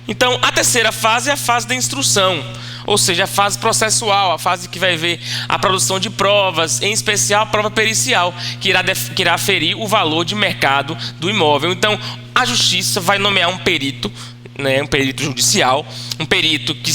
Então, a terceira fase é a fase da instrução, ou seja, a fase processual, a fase que vai ver a produção de provas, em especial a prova pericial, que irá aferir o valor de mercado do imóvel. Então, a Justiça vai nomear um perito, um perito judicial, um perito que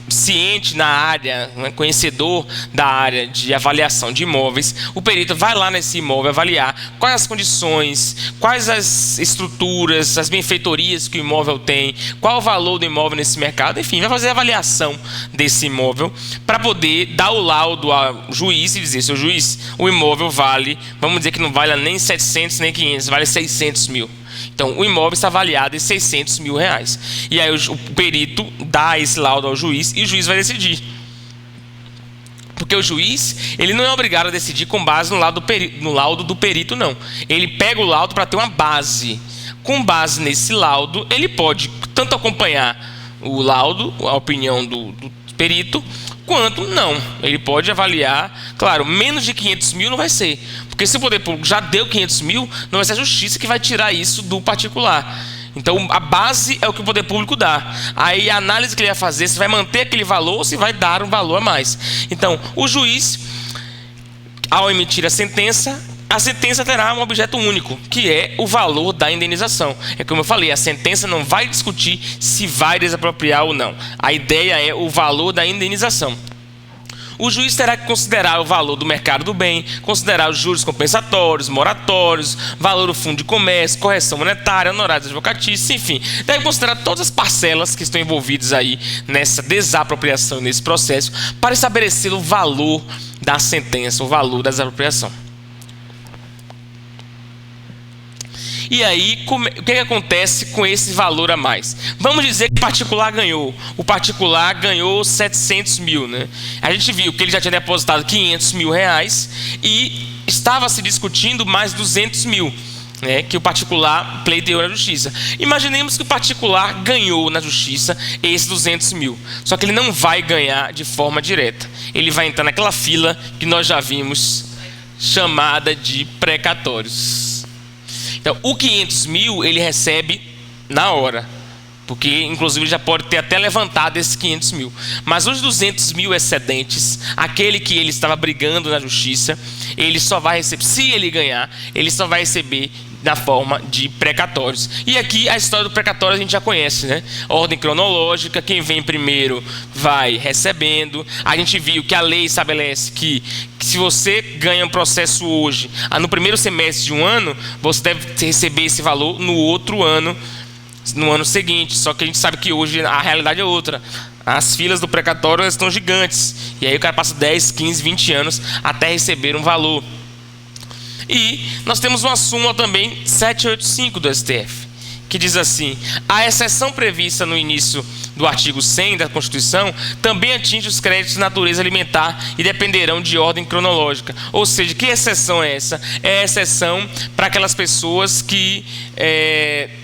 ciente na área, conhecedor da área de avaliação de imóveis. O perito vai lá nesse imóvel avaliar quais as condições, quais as estruturas, as benfeitorias que o imóvel tem, qual o valor do imóvel nesse mercado, enfim, vai fazer a avaliação desse imóvel para poder dar o laudo ao juiz e dizer: seu juiz, o imóvel vale, vamos dizer que não vale nem 700 nem 500, vale 600 mil. Então, o imóvel está avaliado em 600 mil reais. E aí o perito dá esse laudo ao juiz e o juiz vai decidir. Porque o juiz, ele não é obrigado a decidir com base no laudo do perito, não. Ele pega o laudo para ter uma base. Com base nesse laudo, ele pode tanto acompanhar o laudo, a opinião do perito, quanto não. Ele pode avaliar, claro, menos de 500 mil não vai ser. Porque se o poder público já deu 500 mil, não vai ser a Justiça que vai tirar isso do particular. Então, a base é o que o poder público dá. Aí, a análise que ele vai fazer, se vai manter aquele valor ou se vai dar um valor a mais. Então, o juiz, ao emitir a sentença terá um objeto único, que é o valor da indenização. É como eu falei, a sentença não vai discutir se vai desapropriar ou não. A ideia é o valor da indenização. O juiz terá que considerar o valor do mercado do bem, considerar os juros compensatórios, moratórios, valor do fundo de comércio, correção monetária, honorários advocatícios, enfim. Deve considerar todas as parcelas que estão envolvidas aí nessa desapropriação, nesse processo, para estabelecer o valor da sentença, o valor da desapropriação. E aí, o que acontece com esse valor a mais? Vamos dizer que o particular ganhou. O particular ganhou 700 mil, né? A gente viu que ele já tinha depositado 500 mil reais e estava se discutindo mais 200 mil, né, que o particular pleiteou na Justiça. Imaginemos que o particular ganhou na Justiça esses 200 mil. Só que ele não vai ganhar de forma direta. Ele vai entrar naquela fila que nós já vimos, chamada de precatórios. Então, o 500 mil ele recebe na hora, porque inclusive ele já pode ter até levantado esses 500 mil. Mas os 200 mil excedentes, aquele que ele estava brigando na Justiça, ele só vai receber, se ele ganhar, ele só vai receber na forma de precatórios. E aqui a história do precatório a gente já conhece, né? Ordem cronológica, quem vem primeiro vai recebendo. A gente viu que a lei estabelece que se você ganha um processo hoje, no primeiro semestre de um ano, você deve receber esse valor no outro ano, no ano seguinte. Só que a gente sabe que hoje a realidade é outra. As filas do precatório estão gigantes. E aí o cara passa 10, 15, 20 anos até receber um valor. E nós temos uma súmula também 785 do STF, que diz assim: a exceção prevista no início do artigo 100 da Constituição também atinge os créditos de natureza alimentar e dependerão de ordem cronológica. Ou seja, que exceção é essa? É a exceção para aquelas pessoas que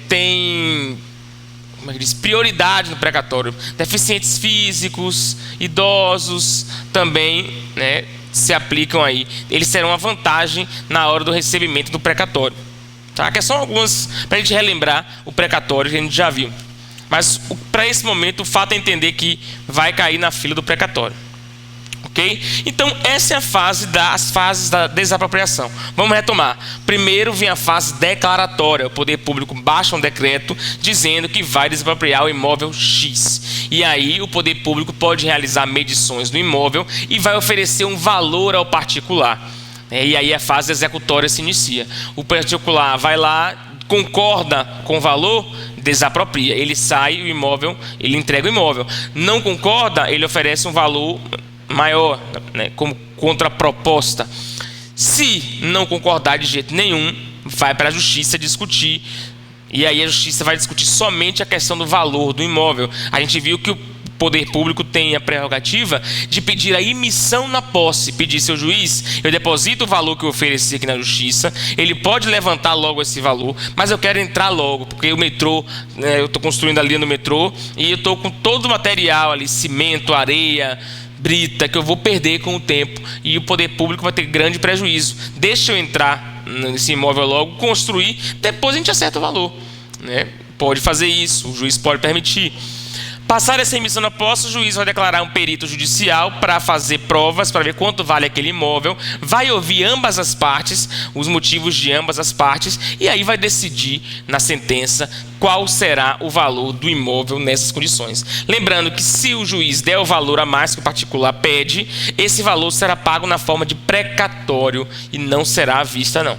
têm, como é que diz, prioridade no precatório. Deficientes físicos, idosos também, né, se aplicam aí. Eles terão uma vantagem na hora do recebimento do precatório. Tá? Que são algumas para a gente relembrar o precatório que a gente já viu. Mas para esse momento o fato é entender que vai cair na fila do precatório. Ok? Então essa é a fase as fases da desapropriação. Vamos retomar. Primeiro vem a fase declaratória. O poder público baixa um decreto dizendo que vai desapropriar o imóvel X. E aí o poder público pode realizar medições no imóvel e vai oferecer um valor ao particular. E aí a fase executória se inicia. O particular vai lá, concorda com o valor, desapropria. Ele sai o imóvel, ele entrega o imóvel. Não concorda, ele oferece um valor maior, né, como contraproposta. Se não concordar de jeito nenhum, vai para a Justiça discutir. E aí a Justiça vai discutir somente a questão do valor do imóvel. A gente viu que o poder público tem a prerrogativa de pedir a imissão na posse. Pedir: seu juiz, eu deposito o valor que eu ofereci aqui na Justiça, ele pode levantar logo esse valor, mas eu quero entrar logo, porque o metrô, né, eu estou construindo ali no metrô, e eu estou com todo o material ali, cimento, areia, brita, que eu vou perder com o tempo, e o poder público vai ter grande prejuízo. Deixa eu entrar nesse imóvel logo, construir, depois a gente acerta o valor, né? Pode fazer isso, o juiz pode permitir. Passar essa emissão na posse, o juiz vai declarar um perito judicial para fazer provas, para ver quanto vale aquele imóvel, vai ouvir ambas as partes, os motivos de ambas as partes, e aí vai decidir na sentença qual será o valor do imóvel nessas condições. Lembrando que se o juiz der o valor a mais que o particular pede, esse valor será pago na forma de precatório e não será à vista, não.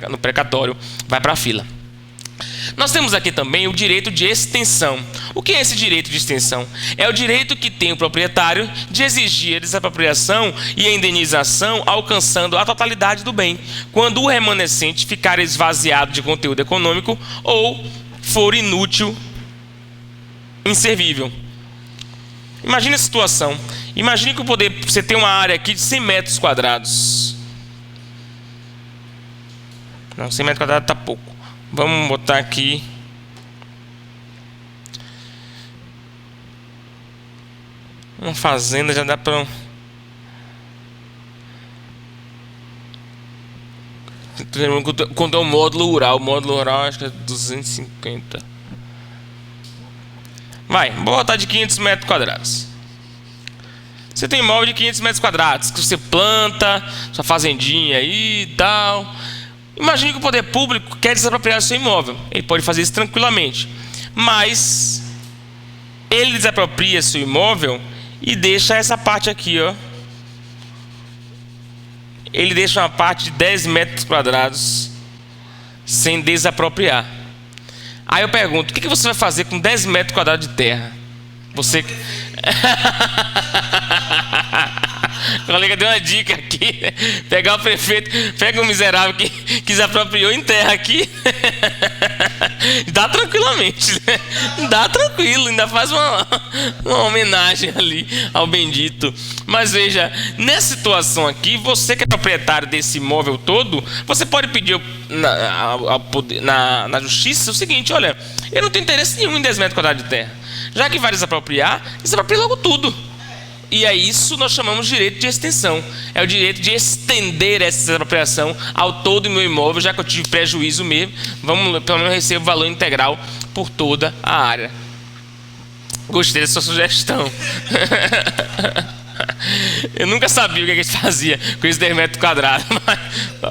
No precatório, vai para a fila. Nós temos aqui também o direito de extensão. O que é esse direito de extensão? É o direito que tem o proprietário de exigir a desapropriação e a indenização alcançando a totalidade do bem, quando o remanescente ficar esvaziado de conteúdo econômico ou for inútil, inservível. Imagine a situação. Imagine que você tem uma área aqui de 100 metros quadrados. Não, 100 metros quadrados está pouco. Vamos botar aqui uma fazenda, já dá para... Quando é o módulo rural acho que é 250. Vou botar de 500 metros quadrados. Você tem imóvel de 500 metros quadrados, que você planta, sua fazendinha aí e tal. Imagine que o poder público quer desapropriar seu imóvel. Ele pode fazer isso tranquilamente. Mas ele desapropria seu imóvel e deixa essa parte aqui, ó. Ele deixa uma parte de 10 metros quadrados sem desapropriar. Aí eu pergunto, o que você vai fazer com 10 metros quadrados de terra? Você... O colega deu uma dica aqui, né? Pegar o prefeito, pega um miserável que desapropriou em terra aqui, dá tranquilamente, né? Dá tranquilo, ainda faz uma homenagem ali ao bendito. Mas veja, nessa situação aqui, você que é proprietário desse imóvel todo, você pode pedir na justiça o seguinte: olha, eu não tenho interesse nenhum em 10 metros quadrados de terra, já que vai desapropria logo tudo. E é isso nós chamamos de direito de extensão. É o direito de estender essa desapropriação ao todo do meu imóvel, já que eu tive prejuízo mesmo. Pelo menos eu recebo o valor integral por toda a área. Gostei da sua sugestão. Eu nunca sabia o que a gente fazia com esses 10 metros quadrados, mas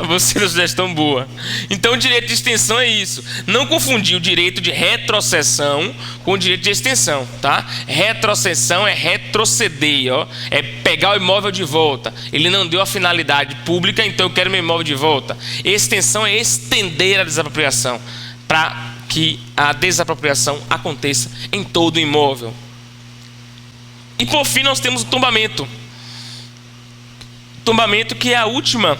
você deu uma sugestão boa. Então o direito de extensão é isso. Não confundir o direito de retrocessão com o direito de extensão, tá? Retrocessão é retroceder, ó. É pegar o imóvel de volta. Ele não deu a finalidade pública, então eu quero meu imóvel de volta. Extensão é estender a desapropriação para que a desapropriação aconteça em todo o imóvel. E por fim nós temos o tombamento. Tombamento, que é a última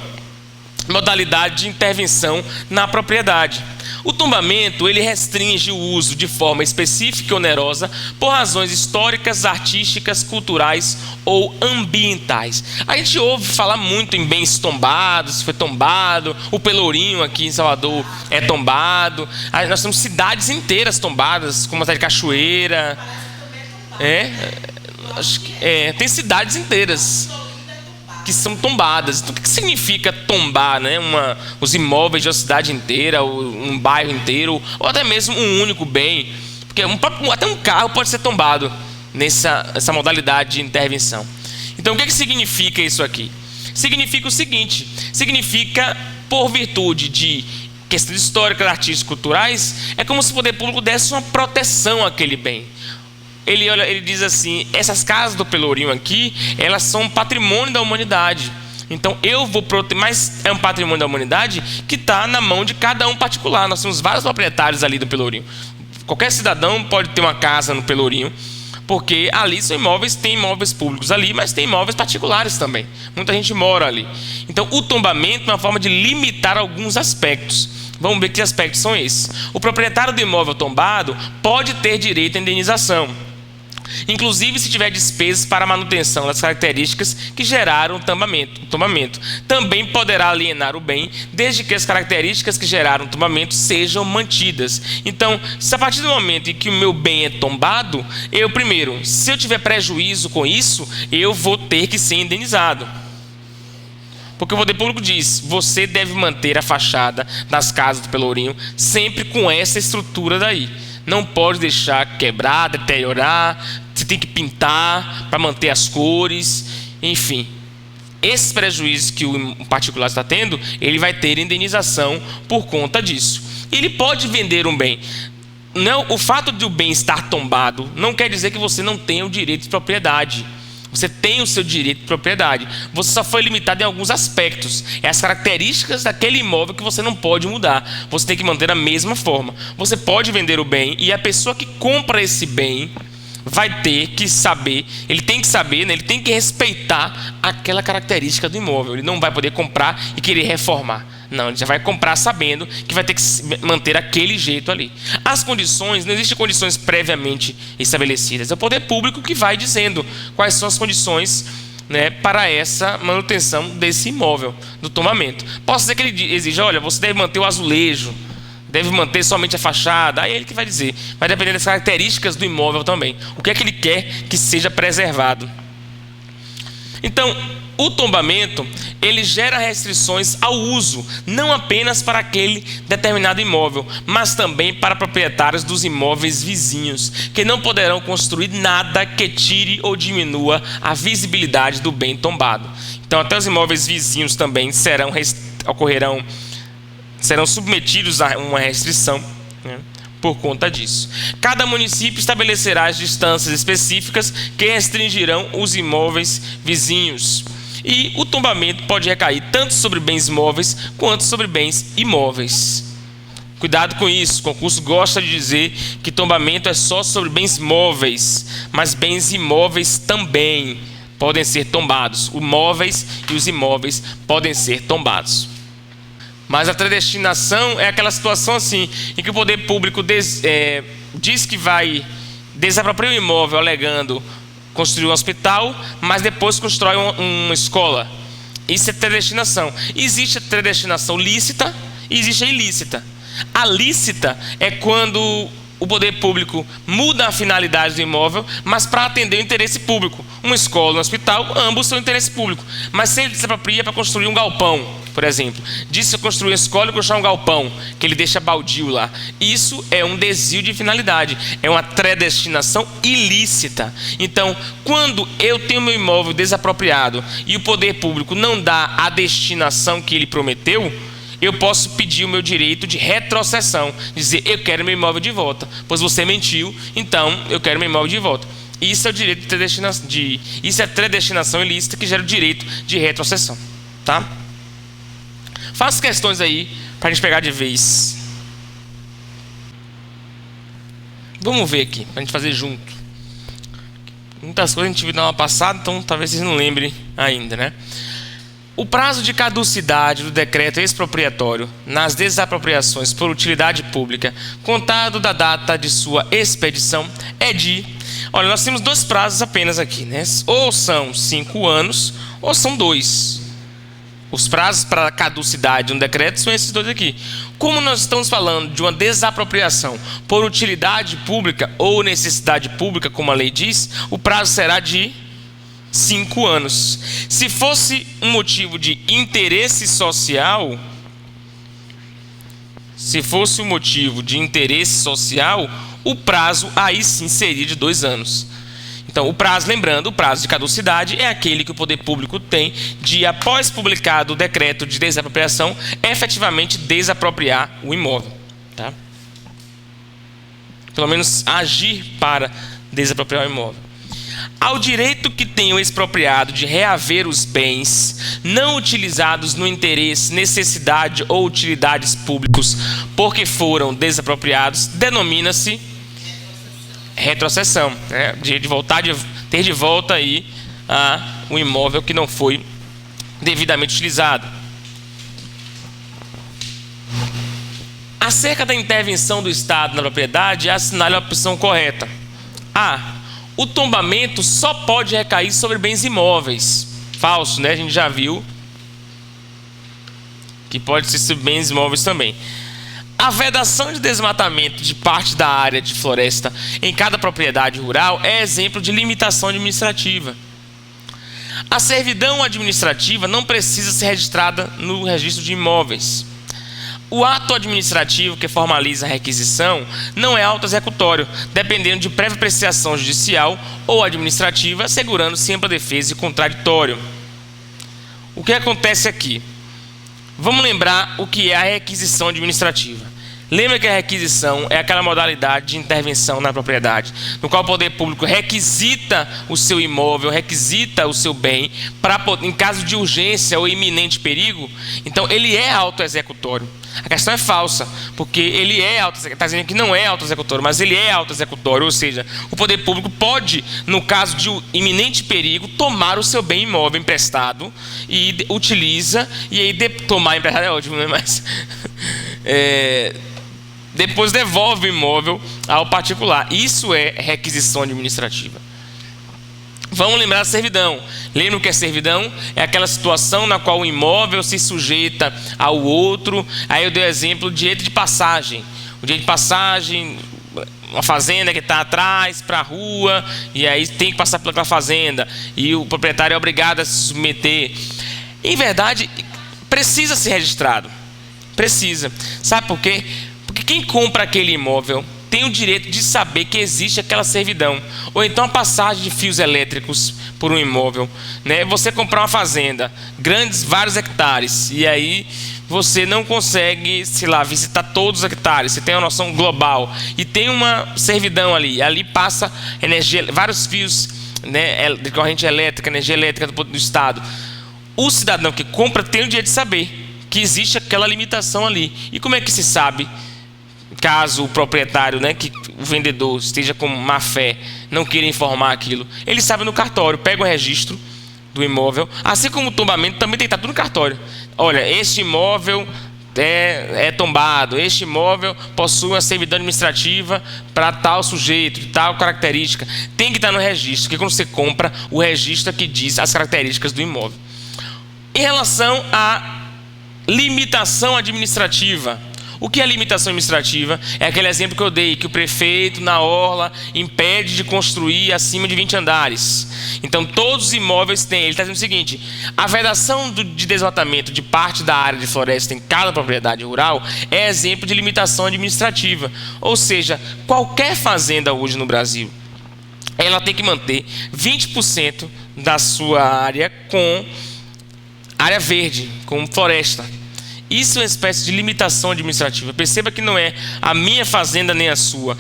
modalidade de intervenção na propriedade. O tombamento, ele restringe o uso de forma específica e onerosa por razões históricas, artísticas, culturais ou ambientais. A gente ouve falar muito em bens tombados, foi tombado, o Pelourinho aqui em Salvador é tombado. Aí nós temos cidades inteiras tombadas, como a cidade de Cachoeira. Tem cidades inteiras que são tombadas. Então o que significa tombar, né? Os imóveis de uma cidade inteira, um bairro inteiro, ou até mesmo um único bem? Porque até um carro pode ser tombado nessa modalidade de intervenção. Então o que significa isso aqui? Significa o seguinte: significa, por virtude de questões históricas, artísticas, culturais, é como se o poder público desse uma proteção àquele bem. Ele diz assim: essas casas do Pelourinho aqui, elas são patrimônio da humanidade. Então eu vou proteger, mas é um patrimônio da humanidade que está na mão de cada um particular. Nós temos vários proprietários ali do Pelourinho. Qualquer cidadão pode ter uma casa no Pelourinho, porque ali são imóveis, tem imóveis públicos ali, mas tem imóveis particulares também. Muita gente mora ali. Então o tombamento é uma forma de limitar alguns aspectos. Vamos ver que aspectos são esses. O proprietário do imóvel tombado pode ter direito à indenização, inclusive se tiver despesas para a manutenção das características que geraram o tombamento. Também poderá alienar o bem, desde que as características que geraram o tombamento sejam mantidas. Então, se a partir do momento em que o meu bem é tombado, se eu tiver prejuízo com isso, eu vou ter que ser indenizado. Porque o poder público diz: você deve manter a fachada das casas do Pelourinho sempre com essa estrutura daí. Não pode deixar quebrar, deteriorar. Você tem que pintar para manter as cores, enfim. Esses prejuízos que o particular está tendo, ele vai ter indenização por conta disso. Ele pode vender um bem. Não, o fato de o bem estar tombado não quer dizer que você não tenha o direito de propriedade. Você tem o seu direito de propriedade. Você só foi limitado em alguns aspectos. É as características daquele imóvel que você não pode mudar. Você tem que manter a mesma forma. Você pode vender o bem e a pessoa que compra esse bem vai ter que saber, ele tem que saber, né? Ele tem que respeitar aquela característica do imóvel. Ele não vai poder comprar e querer reformar. Não, ele já vai comprar sabendo que vai ter que manter aquele jeito ali. As condições, não existem condições previamente estabelecidas. É o poder público que vai dizendo quais são as condições, né, para essa manutenção desse imóvel, do tombamento. Posso dizer que ele exija, olha, você deve manter o azulejo, deve manter somente a fachada. Aí é ele que vai dizer. Vai depender das características do imóvel também. O que é que ele quer que seja preservado. Então, o tombamento, ele gera restrições ao uso, não apenas para aquele determinado imóvel, mas também para proprietários dos imóveis vizinhos, que não poderão construir nada que tire ou diminua a visibilidade do bem tombado. Então, até os imóveis vizinhos também serão submetidos a uma restrição, né, por conta disso. Cada município estabelecerá as distâncias específicas que restringirão os imóveis vizinhos. E o tombamento pode recair tanto sobre bens móveis quanto sobre bens imóveis. Cuidado com isso, o concurso gosta de dizer que tombamento é só sobre bens móveis, mas bens imóveis também podem ser tombados. Os móveis e os imóveis podem ser tombados. Mas a predestinação é aquela situação assim, em que o poder público diz que vai desapropriar o imóvel alegando construir um hospital, mas depois constrói uma escola. Isso é predestinação. Existe a predestinação lícita e existe a ilícita. A lícita é quando o poder público muda a finalidade do imóvel, mas para atender o interesse público. Uma escola, um hospital, ambos são interesse público. Mas se ele desapropria para construir um galpão, por exemplo, disse construir uma escola e construir um galpão, que ele deixa baldio lá. Isso é um desvio de finalidade, é uma predestinação ilícita. Então, quando eu tenho meu imóvel desapropriado e o poder público não dá a destinação que ele prometeu, eu posso pedir o meu direito de retrocessão, dizer, eu quero meu imóvel de volta, pois você mentiu, então eu quero meu imóvel de volta. Isso é o direito de predestinação, isso é a predestinação ilícita que gera o direito de retrocessão, tá? Faça questões aí para a gente pegar de vez. Vamos ver aqui, para a gente fazer junto. Muitas coisas a gente viu na aula passada, então talvez vocês não lembrem ainda, né? O prazo de caducidade do decreto expropriatório nas desapropriações por utilidade pública, contado da data de sua expedição, é de... Olha, nós temos dois prazos apenas aqui, né? Ou são 5 anos, ou são 2. Os prazos para a caducidade de um decreto são esses dois aqui. Como nós estamos falando de uma desapropriação por utilidade pública ou necessidade pública, como a lei diz, o prazo será de 5 anos. Se fosse um motivo de interesse social, o prazo aí sim seria de 2 anos. Então, o prazo, lembrando, o prazo de caducidade é aquele que o poder público tem de, após publicado o decreto de desapropriação, efetivamente desapropriar o imóvel, tá? Pelo menos agir para desapropriar o imóvel. Ao direito que tem o expropriado de reaver os bens não utilizados no interesse, necessidade ou utilidades públicos porque foram desapropriados, denomina-se retrocessão, né? Ter de volta aí o imóvel que não foi devidamente utilizado. Acerca da intervenção do Estado na propriedade, assinale a opção correta. O tombamento só pode recair sobre bens imóveis. Falso, né? A gente já viu que pode ser sobre bens imóveis também. A vedação de desmatamento de parte da área de floresta em cada propriedade rural é exemplo de limitação administrativa. A servidão administrativa não precisa ser registrada no registro de imóveis. O ato administrativo que formaliza a requisição não é auto executório, dependendo de prévia apreciação judicial ou administrativa, assegurando sempre a defesa e contraditório. O que acontece aqui? Vamos lembrar o que é a requisição administrativa. Lembra que a requisição é aquela modalidade de intervenção na propriedade, no qual o poder público requisita o seu imóvel, requisita o seu bem, em caso de urgência ou iminente perigo. Então, ele é auto-executório. A questão é falsa, porque ele é auto-executório. Está dizendo que não é auto-executório, mas ele é auto-executório, ou seja, o poder público pode, no caso de iminente perigo, tomar o seu bem imóvel emprestado e utiliza, e aí tomar emprestado é ótimo, né? Mas depois devolve o imóvel ao particular. Isso é requisição administrativa. Vamos lembrar da servidão. Lembram que a servidão é aquela situação na qual o imóvel se sujeita ao outro. Aí eu dei o exemplo de direito de passagem. O direito de passagem, uma fazenda que está atrás para a rua, e aí tem que passar pela fazenda, e o proprietário é obrigado a se submeter. Em verdade, precisa ser registrado. Precisa. Sabe por quê? Porque quem compra aquele imóvel tem o direito de saber que existe aquela servidão. Ou então a passagem de fios elétricos por um imóvel, né? Você comprar uma fazenda, vários hectares, e aí você não consegue, sei lá, visitar todos os hectares. Você tem uma noção global e tem uma servidão ali. Ali passa energia, vários fios, né, de corrente elétrica, energia elétrica do Estado. O cidadão que compra tem o direito de saber que existe aquela limitação ali. E como é que se sabe? Caso o proprietário, né, que o vendedor esteja com má fé, não queira informar aquilo, ele sabe no cartório, pega o registro do imóvel, assim como o tombamento também tem que estar tudo no cartório. Olha, este imóvel é tombado, este imóvel possui uma servidão administrativa para tal sujeito, de tal característica. Tem que estar no registro, porque quando você compra, o registro é que diz as características do imóvel. Em relação à limitação administrativa, o que é limitação administrativa? É aquele exemplo que eu dei, que o prefeito na orla impede de construir acima de 20 andares. Então todos os imóveis têm, ele está dizendo o seguinte: a vedação de desmatamento de parte da área de floresta em cada propriedade rural é exemplo de limitação administrativa. Ou seja, qualquer fazenda hoje no Brasil, ela tem que manter 20% da sua área com área verde, com floresta. Isso é uma espécie de limitação administrativa. Perceba que não é a minha fazenda nem a sua.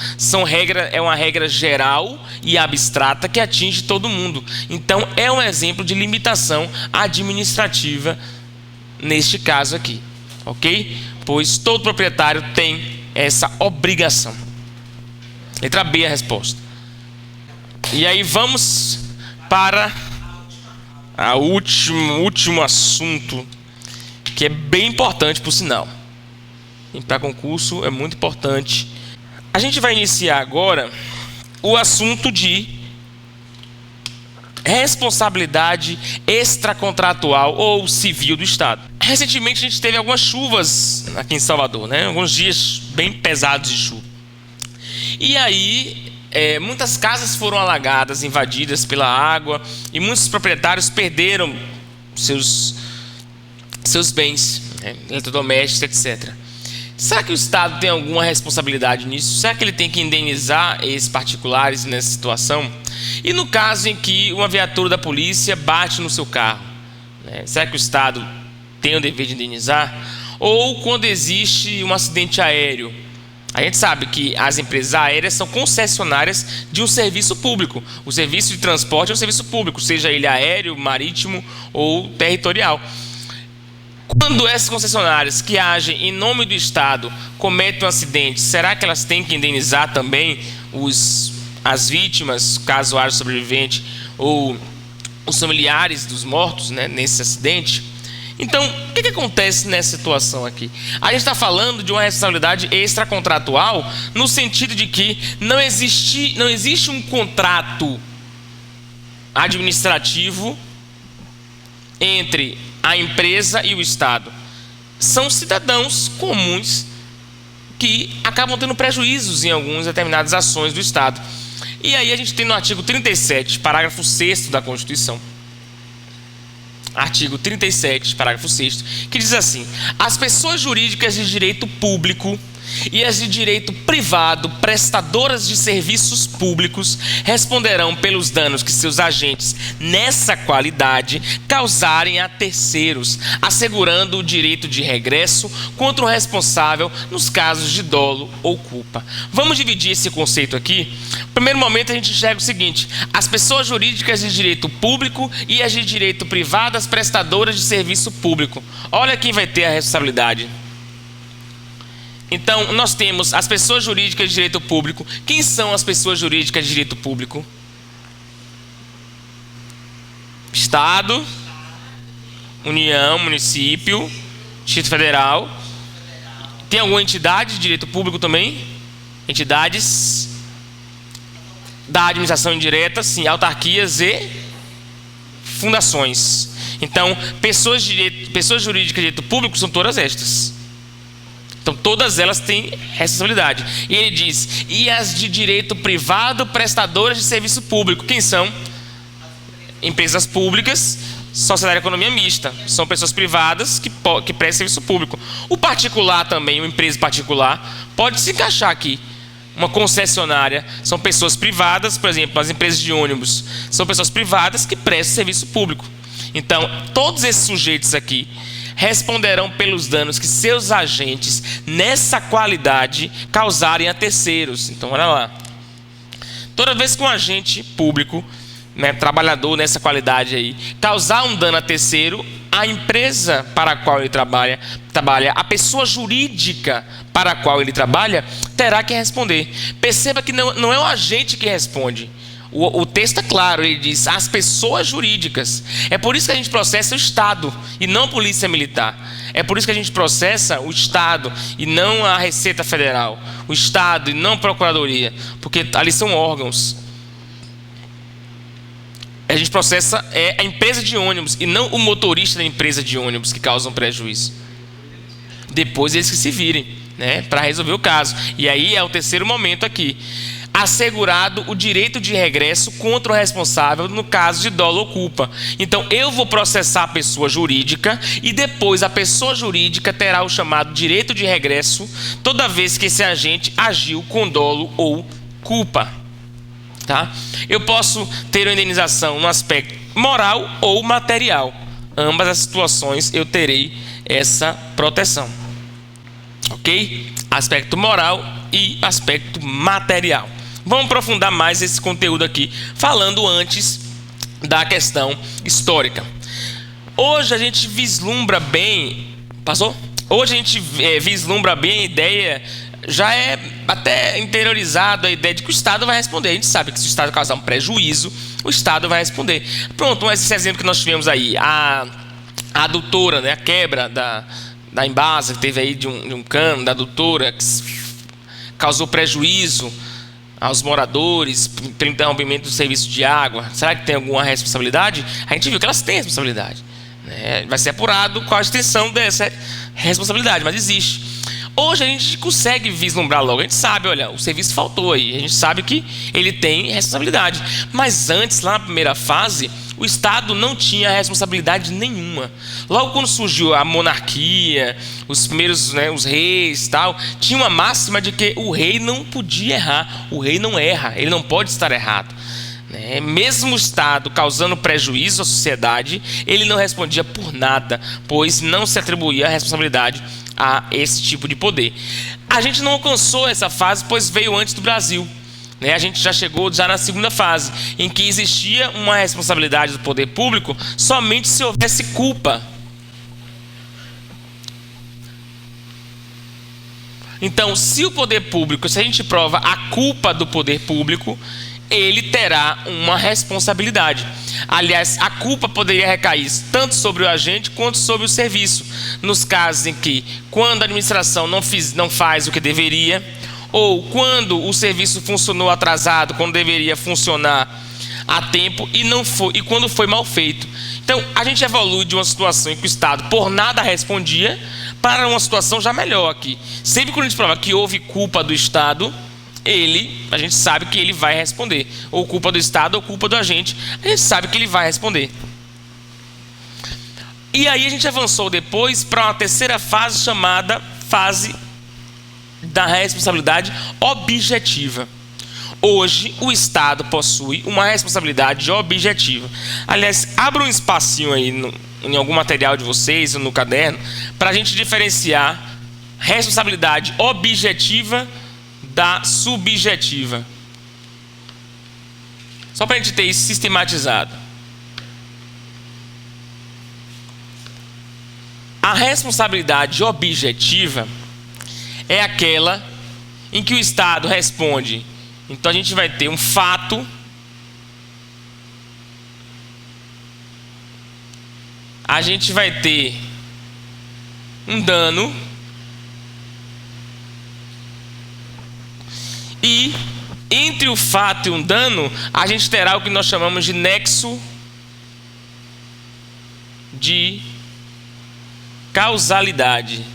É uma regra geral e abstrata que atinge todo mundo. Então, é um exemplo de limitação administrativa neste caso aqui. Ok? Pois todo proprietário tem essa obrigação. Letra B a resposta. E aí vamos para o último assunto, que é bem importante, por sinal. E para concurso é muito importante. A gente vai iniciar agora o assunto de responsabilidade extracontratual ou civil do Estado. Recentemente a gente teve algumas chuvas aqui em Salvador, né? Alguns dias bem pesados de chuva. E aí muitas casas foram alagadas, invadidas pela água, e muitos proprietários perderam seus bens, né, eletrodomésticos, etc. Será que o Estado tem alguma responsabilidade nisso? Será que ele tem que indenizar esses particulares nessa situação? E no caso em que uma viatura da polícia bate no seu carro, né, será que o Estado tem o dever de indenizar? Ou quando existe um acidente aéreo? A gente sabe que as empresas aéreas são concessionárias de um serviço público. O serviço de transporte é um serviço público, seja ele aéreo, marítimo ou territorial. Quando essas concessionárias que agem em nome do Estado cometem um acidente, será que elas têm que indenizar também as vítimas, caso haja sobrevivente, ou os familiares dos mortos, né, nesse acidente? Então, o que acontece nessa situação aqui? A gente está falando de uma responsabilidade extracontratual no sentido de que não existe um contrato administrativo entre a empresa e o Estado. São cidadãos comuns que acabam tendo prejuízos em algumas determinadas ações do Estado. E aí a gente tem no artigo 37, parágrafo 6º da Constituição, artigo 37, parágrafo 6º, que diz assim: as pessoas jurídicas de direito público e as de direito privado, prestadoras de serviços públicos, responderão pelos danos que seus agentes, nessa qualidade, causarem a terceiros, assegurando o direito de regresso contra o responsável nos casos de dolo ou culpa. Vamos dividir esse conceito aqui. No primeiro momento, a gente enxerga o seguinte: as pessoas jurídicas de direito público e as de direito privado, as prestadoras de serviço público. Olha quem vai ter a responsabilidade. Então, nós temos as pessoas jurídicas de direito público. Quem são as pessoas jurídicas de direito público? Estado, União, município, Distrito Federal. Tem alguma entidade de direito público também? Entidades da administração indireta, sim, autarquias e fundações. Então, pessoas jurídicas de direito público são todas estas. Então, todas elas têm responsabilidade. E ele diz: e as de direito privado, prestadoras de serviço público. Quem são? Empresas públicas, sociedade de economia mista. São pessoas privadas que prestam serviço público. O particular também, uma empresa particular, pode se encaixar aqui. Uma concessionária são pessoas privadas, por exemplo, as empresas de ônibus são pessoas privadas que prestam serviço público. Então, todos esses sujeitos aqui responderão pelos danos que seus agentes, nessa qualidade, causarem a terceiros. Então, olha lá. Toda vez que um agente público, trabalhador nessa qualidade aí, causar um dano a terceiro, a empresa para a qual ele trabalha, a pessoa jurídica para a qual ele trabalha, terá que responder. Perceba que não é o agente que responde. O texto é claro, ele diz: as pessoas jurídicas. É por isso que a gente processa o Estado e não a Polícia Militar. É por isso que a gente processa o Estado e não a Receita Federal. O Estado e não a Procuradoria. Porque ali são órgãos. A gente processa a empresa de ônibus e não o motorista da empresa de ônibus que causam prejuízo. Depois eles que se virem, para resolver o caso. E aí é o terceiro momento aqui: assegurado o direito de regresso contra o responsável no caso de dolo ou culpa. Então, eu vou processar a pessoa jurídica e depois a pessoa jurídica terá o chamado direito de regresso toda vez que esse agente agiu com dolo ou culpa. Tá? Eu posso ter uma indenização no aspecto moral ou material. Ambas as situações eu terei essa proteção. Ok? Aspecto moral e aspecto material. Vamos aprofundar mais esse conteúdo aqui, falando antes da questão histórica. Hoje a gente vislumbra bem... Passou? Hoje a gente vislumbra bem a ideia, já é até interiorizado a ideia de que o Estado vai responder. A gente sabe que se o Estado causar um prejuízo, o Estado vai responder. Pronto, esse exemplo que nós tivemos aí, a adutora, a quebra da Embasa, que teve aí de um cano da adutora, que causou prejuízo aos moradores pelo interrompimento do serviço de água. Será que tem alguma responsabilidade? A gente viu que elas têm responsabilidade. Vai ser apurado qual a extensão dessa responsabilidade, mas existe. Hoje a gente consegue vislumbrar logo. A gente sabe, olha, o serviço faltou aí. A gente sabe que ele tem responsabilidade. Mas antes, lá na primeira fase, o Estado não tinha responsabilidade nenhuma. Logo quando surgiu a monarquia, os primeiros, os reis e tal, tinha uma máxima de que o rei não podia errar. O rei não erra, ele não pode estar errado. Mesmo o Estado causando prejuízo à sociedade, ele não respondia por nada, pois não se atribuía a responsabilidade a esse tipo de poder. A gente não alcançou essa fase, pois veio antes do Brasil. A gente já chegou na segunda fase, em que existia uma responsabilidade do poder público somente se houvesse culpa. Então, se o poder público, se a gente prova a culpa do poder público, ele terá uma responsabilidade. Aliás, a culpa poderia recair tanto sobre o agente quanto sobre o serviço, nos casos em que, quando a administração não faz o que deveria, ou quando o serviço funcionou atrasado, quando deveria funcionar a tempo e quando foi mal feito. Então, a gente evolui de uma situação em que o Estado por nada respondia para uma situação já melhor aqui. Sempre que a gente prova que houve culpa do Estado, a gente sabe que ele vai responder. Ou culpa do Estado ou culpa do agente, a gente sabe que ele vai responder. E aí a gente avançou depois para uma terceira fase chamada fase da responsabilidade objetiva. Hoje o Estado possui uma responsabilidade objetiva. Aliás, abra um espacinho aí em algum material de vocês ou no caderno para a gente diferenciar responsabilidade objetiva da subjetiva. Só para a gente ter isso sistematizado. A responsabilidade objetiva é aquela em que o Estado responde. Então a gente vai ter um fato, a gente vai ter um dano e entre o fato e um dano a gente terá o que nós chamamos de nexo de causalidade.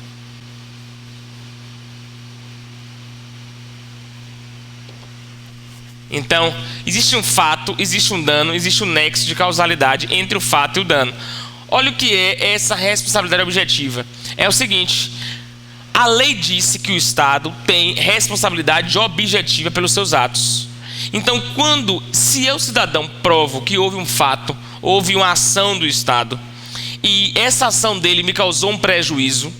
Então, existe um fato, existe um dano, existe um nexo de causalidade entre o fato e o dano. Olha o que é essa responsabilidade objetiva. É o seguinte: a lei disse que o Estado tem responsabilidade objetiva pelos seus atos. Então, se eu, cidadão, provo que houve um fato, houve uma ação do Estado, e essa ação dele me causou um prejuízo,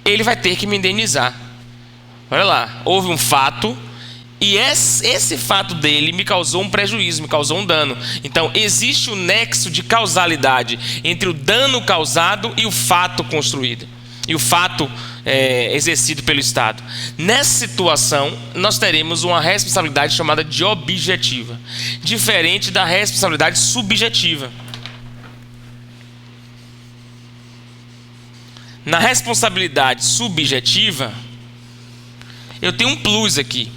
ele vai ter que me indenizar. Olha lá, houve um fato, e esse fato dele me causou um prejuízo, me causou um dano. Então, existe um nexo de causalidade entre o dano causado e o fato construído. E o fato exercido pelo Estado. Nessa situação, nós teremos uma responsabilidade chamada de objetiva, diferente da responsabilidade subjetiva. Na responsabilidade subjetiva, eu tenho um plus aqui.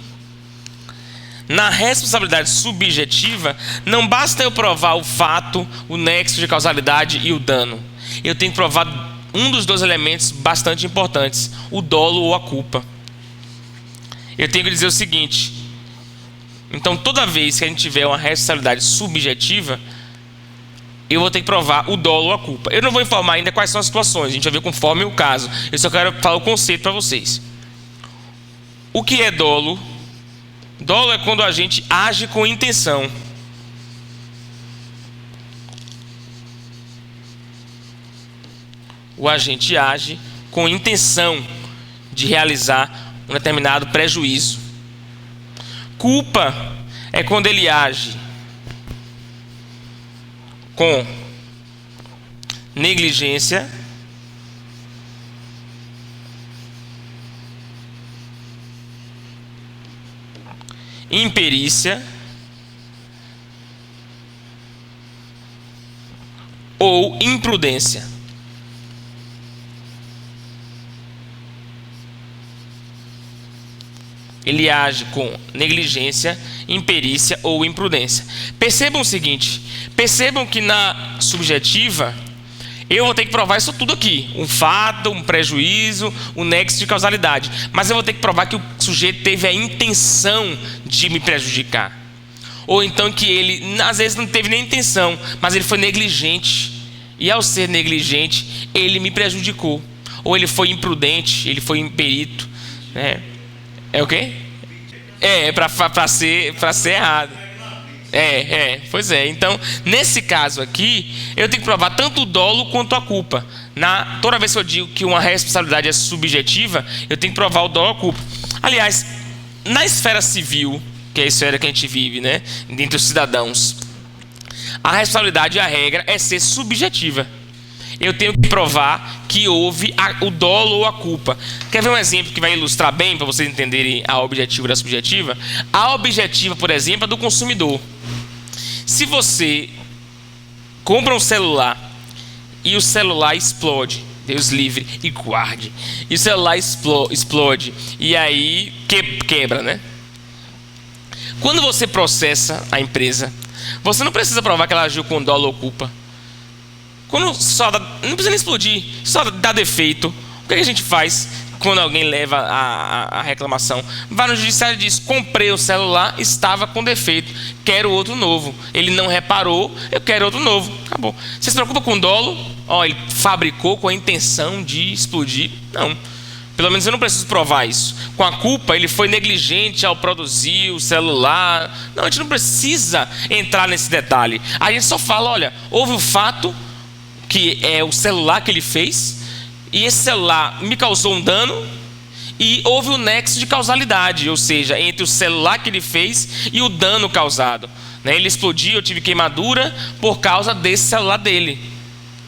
Na responsabilidade subjetiva, não basta eu provar o fato, o nexo de causalidade e o dano. Eu tenho que provar um dos dois elementos bastante importantes, o dolo ou a culpa. Eu tenho que dizer o seguinte: então, toda vez que a gente tiver uma responsabilidade subjetiva, eu vou ter que provar o dolo ou a culpa. Eu não vou informar ainda quais são as situações, a gente vai ver conforme o caso. Eu só quero falar o conceito para vocês. O que é dolo? Dolo é quando a gente age com intenção. O agente age com intenção de realizar um determinado prejuízo. Culpa é quando ele age com negligência, imperícia ou imprudência. Ele age com negligência, imperícia ou imprudência. Percebam o seguinte: percebam que na subjetiva eu vou ter que provar isso tudo aqui: um fato, um prejuízo, um nexo de causalidade. Mas eu vou ter que provar que o sujeito teve a intenção de me prejudicar. Ou então que ele, às vezes, não teve nem intenção, mas ele foi negligente. E ao ser negligente, ele me prejudicou. Ou ele foi imprudente, ele foi imperito, né? É o quê? Para ser errado. Pois é. Então, nesse caso aqui, eu tenho que provar tanto o dolo quanto a culpa. Toda vez que eu digo que uma responsabilidade é subjetiva, eu tenho que provar o dolo ou a culpa. Aliás, na esfera civil, que é a esfera que a gente vive, né, dentre os cidadãos, a responsabilidade e a regra é ser subjetiva. Eu tenho que provar que houve o dolo ou a culpa. Quer ver um exemplo que vai ilustrar bem, para vocês entenderem a objetiva da subjetiva? A objetiva, por exemplo, é do consumidor. Se você compra um celular e o celular explode, Deus livre e guarde, e o celular explode, e aí quebra, né? Quando você processa a empresa, você não precisa provar que ela agiu com dolo ou culpa. Quando não precisa nem explodir, só dá defeito, o que a gente faz? quando alguém leva a reclamação, vai no judiciário e diz: comprei o celular, estava com defeito, quero outro novo. Ele não reparou, eu quero outro novo. Acabou. Você se preocupa com o dolo? Ele fabricou com a intenção de explodir? Não. Pelo menos eu não preciso provar isso. Com a culpa, ele foi negligente ao produzir o celular. Não, a gente não precisa entrar nesse detalhe. A gente só fala: olha, houve o fato, que é o celular que ele fez, e esse celular me causou um dano, e houve o nexo de causalidade, ou seja, entre o celular que ele fez e o dano causado. Ele explodiu, eu tive queimadura por causa desse celular dele.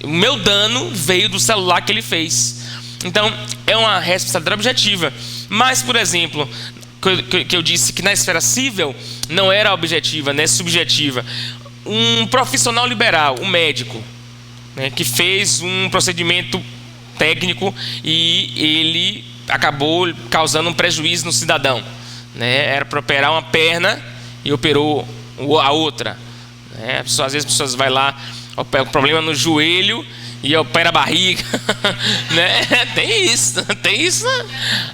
O meu dano veio do celular que ele fez. Então, é uma responsabilidade objetiva. Mas, por exemplo, que eu disse que na esfera civil não era objetiva, né, subjetiva. Um profissional liberal, um médico, né, que fez um procedimento técnico e ele acabou causando um prejuízo no cidadão. Era para operar uma perna e operou a outra. Às vezes as pessoas vão lá, opera o problema no joelho e opera a barriga. Tem isso.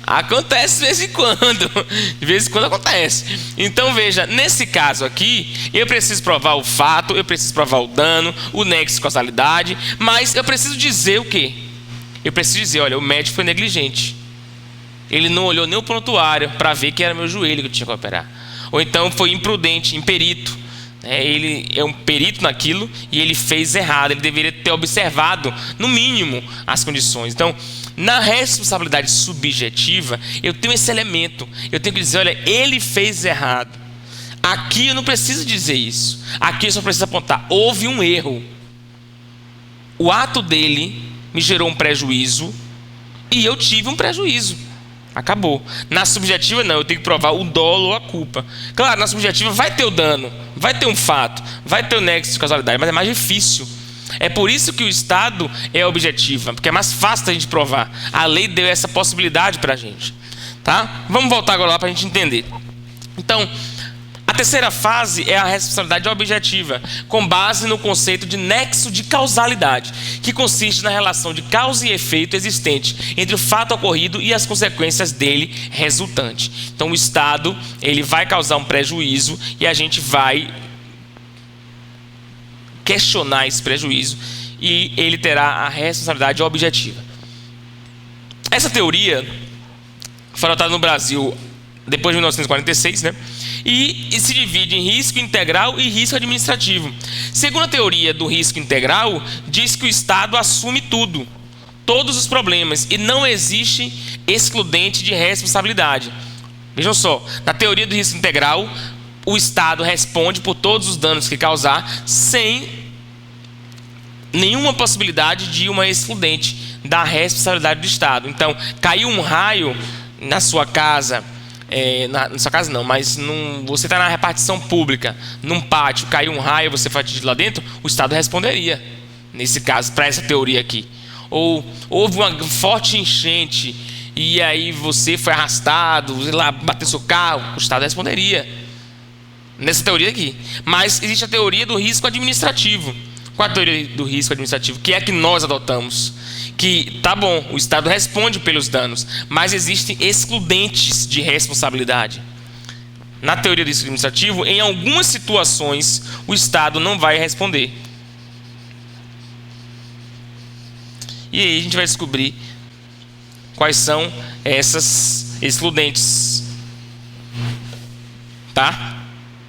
Acontece de vez em quando. De vez em quando acontece. Então veja, nesse caso aqui, eu preciso provar o fato, eu preciso provar o dano, o nexo de causalidade, mas eu preciso dizer o quê? Eu preciso dizer: olha, o médico foi negligente. Ele não olhou nem o prontuário para ver que era meu joelho que eu tinha que operar. Ou então foi imprudente, imperito. Ele é um perito naquilo e ele fez errado. Ele deveria ter observado, no mínimo, as condições. Então, na responsabilidade subjetiva, eu tenho esse elemento. Eu tenho que dizer: olha, ele fez errado. Aqui eu não preciso dizer isso. Aqui eu só preciso apontar: houve um erro. O ato dele me gerou um prejuízo e eu tive um prejuízo. Acabou. Na subjetiva não, eu tenho que provar o dolo ou a culpa. Claro, na subjetiva vai ter o dano, vai ter um fato, vai ter o nexo de causalidade, mas é mais difícil. É por isso que o Estado é objetiva, porque é mais fácil da gente provar. A lei deu essa possibilidade para a gente. Tá? Vamos voltar agora lá para a gente entender. Então, a terceira fase é a responsabilidade objetiva, com base no conceito de nexo de causalidade, que consiste na relação de causa e efeito existente entre o fato ocorrido e as consequências dele resultante. Então, o Estado ele vai causar um prejuízo e a gente vai questionar esse prejuízo e ele terá a responsabilidade objetiva. Essa teoria foi adotada no Brasil depois de 1946, e se divide em risco integral e risco administrativo. Segundo a teoria do risco integral, diz que o Estado assume tudo, todos os problemas, e não existe excludente de responsabilidade. Vejam só, na teoria do risco integral, o Estado responde por todos os danos que causar, sem nenhuma possibilidade de uma excludente da responsabilidade do Estado. Então, caiu um raio na sua casa, na sua casa não, mas você está na repartição pública, num pátio, caiu um raio, você foi atingido lá dentro, o Estado responderia, nesse caso, para essa teoria aqui. Ou houve uma forte enchente e aí você foi arrastado, sei lá, bateu seu carro, o Estado responderia, nessa teoria aqui. Mas existe a teoria do risco administrativo. Qual a teoria do risco administrativo? Que é a que nós adotamos. Que, tá bom, o Estado responde pelos danos, mas existem excludentes de responsabilidade. Na teoria do risco administrativo, em algumas situações, o Estado não vai responder. E aí a gente vai descobrir quais são essas excludentes. Tá?